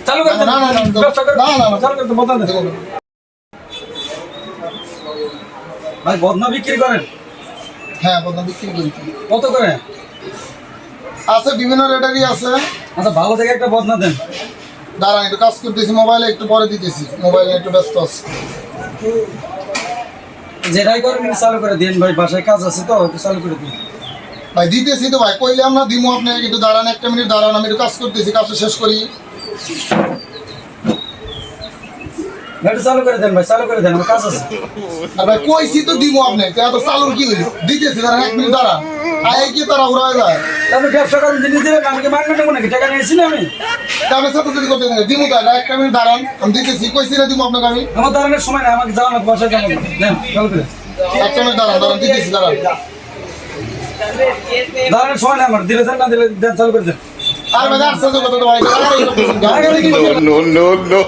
চালু করে দেন। ব্যবসা করে চালু করতে বদনা দেন। ভাই বদনা বিক্রি করেন? হ্যাঁ বদনা বিক্রি করি। কত করে? আছে বিভিন্ন রেটারই আছে। আচ্ছা ভালো থেকে একটা বদনা দেন। দাঁড়ান একটু কাজ করতেছি, মোবাইলে একটু পরে দিতেছি, মোবাইলে একটু ব্যস্ত আছে। যেটাই করেন চালু করে দিন ভাই, বাসায় কাজ আছে তো একটু চালু করে দিন। ভাই দিতেছি তো ভাই, কইলাম না দিমু, আপনি একটু দাঁড়ান, একটা মিনিট দাঁড়ান, আমি একটু কাজ করতেছি, কাজটা শেষ করি। একটু চালু করে দেন ভাই, চালু করে দেন, আমার কাজ আছে। আর ভাই কইছি তো দিমু, আপনি তো চালুর কি হইল? দিতেছি, দাঁড়ান এক মিনিট দাঁড়ান। আয় কি তারা উড়া যায়? আপনি ব্যবসা করেন জিনিস দিলেন, আমি কি মাগনা নেবো নাকি? টাকা নিয়েছি না আমি? আপনি সাথে সাথে করতে দিমু, দাঁড়ান একটা মিনিট দাঁড়ান, আমি দিতেছি, কইছি না দিমু আপনাকে আমি। আমার দাঁড়ানোর সময় না, আমাকে যাওয়ানো বাসায় যাবো। দেন চালু করে। একটা মিনিট দাঁড়ান, দাঁড়ান দিতেছি, দাঁড়ান। দাঁড়ানোর সময় না আমার, দিলে দেন না দিলে দেন, চালু করে দেন। আর ভাই আসছে তো কত ভাই, No, no, no.